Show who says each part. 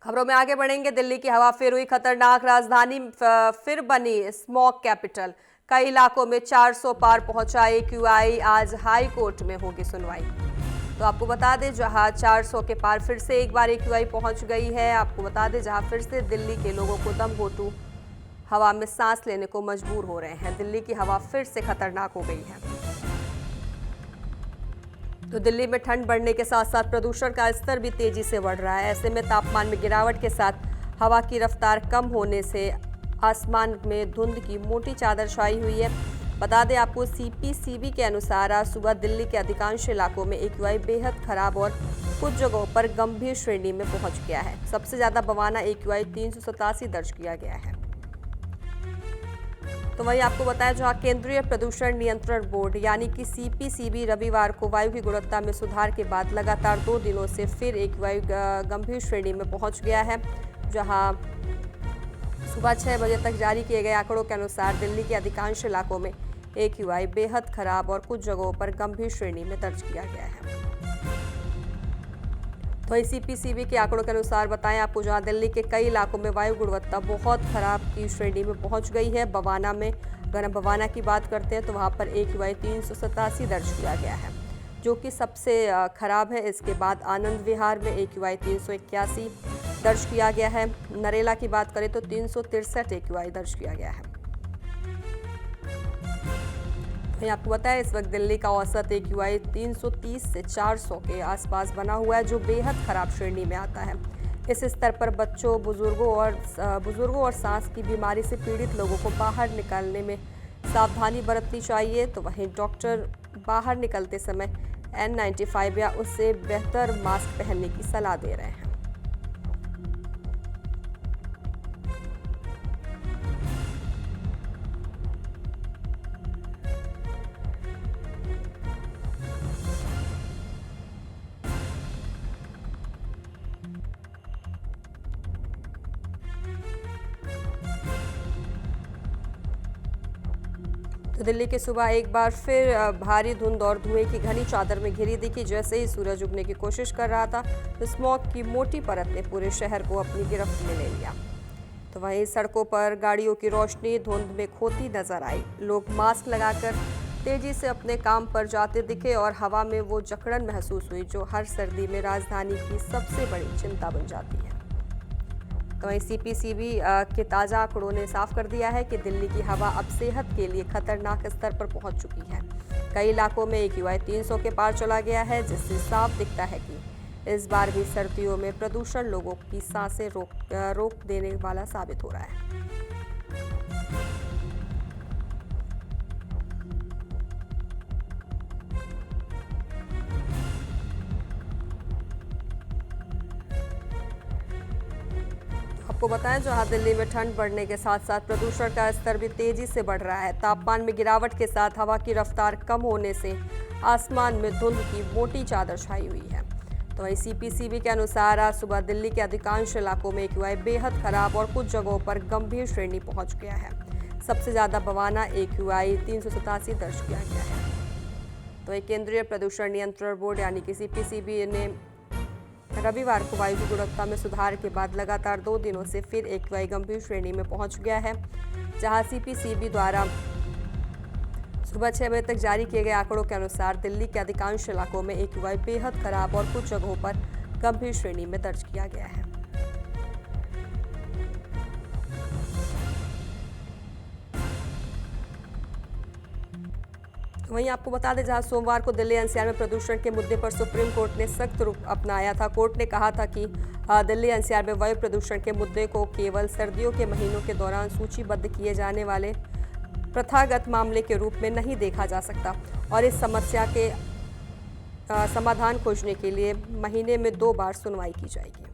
Speaker 1: खबरों में आगे बढ़ेंगे। दिल्ली की हवा फिर हुई खतरनाक, राजधानी फिर बनी स्मॉग कैपिटल। कई इलाकों में 400 पार पहुंचा AQI। आज हाई कोर्ट में होगी सुनवाई। तो आपको बता दें, जहां 400 के पार फिर से एक बार AQI पहुंच गई है। आपको बता दें, जहां फिर से दिल्ली के लोगों को दम घोटू हवा में सांस लेने को मजबूर हो रहे हैं। दिल्ली की हवा फिर से खतरनाक हो गई है। तो दिल्ली में ठंड बढ़ने के साथ साथ प्रदूषण का स्तर भी तेजी से बढ़ रहा है। ऐसे में तापमान में गिरावट के साथ हवा की रफ्तार कम होने से आसमान में धुंध की मोटी चादर छाई हुई है। बता दें आपको, CPCB के अनुसार आज सुबह दिल्ली के अधिकांश इलाकों में AQI बेहद खराब और कुछ जगहों पर गंभीर श्रेणी में पहुंच गया है। सबसे ज्यादा बवाना AQI 387 दर्ज किया गया है। तो वहीं आपको बताया, जहां केंद्रीय प्रदूषण नियंत्रण बोर्ड यानी कि CPCB रविवार को वायु की गुणवत्ता में सुधार के बाद लगातार 2 दिनों से फिर AQI गंभीर श्रेणी में पहुंच गया है। जहां सुबह 6 बजे तक जारी किए गए आंकड़ों के अनुसार दिल्ली के अधिकांश इलाकों में AQI बेहद खराब और कुछ जगहों पर गंभीर श्रेणी में दर्ज किया गया है। तो CPCB के आंकड़ों के अनुसार बताएं आपको, जहां दिल्ली के कई इलाकों में वायु गुणवत्ता बहुत खराब की श्रेणी में पहुंच गई है। बवाना में, अगर हम बवाना की बात करते हैं तो वहां पर AQI 387 दर्ज किया गया है, जो कि सबसे खराब है। इसके बाद आनंद विहार में AQI 381 दर्ज किया गया है। नरेला की बात करें तो 363 AQI दर्ज किया गया है। वहीं आपको बताया, इस वक्त दिल्ली का औसत AQI 330 से 400 के आसपास बना हुआ है, जो बेहद खराब श्रेणी में आता है। इस स्तर पर बच्चों, बुजुर्गों और सांस की बीमारी से पीड़ित लोगों को बाहर निकलने में सावधानी बरतनी चाहिए। तो वहीं डॉक्टर बाहर निकलते समय N95 या उससे बेहतर मास्क पहनने की सलाह दे रहे हैं। तो दिल्ली की सुबह एक बार फिर भारी धुंध और धुएं की घनी चादर में घिरी दिखी। जैसे ही सूरज उगने की कोशिश कर रहा था, तो स्मॉग की मोटी परत ने पूरे शहर को अपनी गिरफ्त में ले लिया। तो वहीं सड़कों पर गाड़ियों की रोशनी धुंध में खोती नजर आई। लोग मास्क लगाकर तेजी से अपने काम पर जाते दिखे और हवा में वो जकड़न महसूस हुई, जो हर सर्दी में राजधानी की सबसे बड़ी चिंता बन जाती है। तो वहीं CPCB के ताज़ा आंकड़ों ने साफ कर दिया है कि दिल्ली की हवा अब सेहत के लिए खतरनाक स्तर पर पहुंच चुकी है। कई इलाकों में AQI 300 के पार चला गया है, जिससे साफ दिखता है कि इस बार भी सर्दियों में प्रदूषण लोगों की सांसें रोक देने वाला साबित हो रहा है। आपको बताएं, जहां दिल्ली में ठंड बढ़ने के साथ साथ प्रदूषण का स्तर भी तेजी से बढ़ रहा है। तापमान में गिरावट के साथ हवा की रफ्तार कम होने से आसमान में धुंध की मोटी चादर छाई हुई है। तो वहीं CPCB के अनुसार आज सुबह दिल्ली के अधिकांश इलाकों में AQI बेहद खराब और कुछ जगहों पर गंभीर श्रेणी पहुंच गया है। सबसे ज्यादा बवाना AQI 387 दर्ज किया गया है। तो एक केंद्रीय प्रदूषण नियंत्रण बोर्ड यानी कि CPCB ने रविवार को वायु की गुणवत्ता में सुधार के बाद लगातार 2 दिनों से फिर AQI गंभीर श्रेणी में पहुंच गया है। जहां CPCB द्वारा सुबह 6 बजे तक जारी किए गए आंकड़ों के अनुसार दिल्ली के अधिकांश इलाकों में AQI बेहद खराब और कुछ जगहों पर गंभीर श्रेणी में दर्ज किया गया है। वहीं आपको बता दें, जहां सोमवार को दिल्ली NCR में प्रदूषण के मुद्दे पर सुप्रीम कोर्ट ने सख्त रुख अपनाया था। कोर्ट ने कहा था कि दिल्ली NCR में वायु प्रदूषण के मुद्दे को केवल सर्दियों के महीनों के दौरान सूचीबद्ध किए जाने वाले प्रथागत मामले के रूप में नहीं देखा जा सकता और इस समस्या के समाधान खोजने के लिए महीने में 2 बार सुनवाई की जाएगी।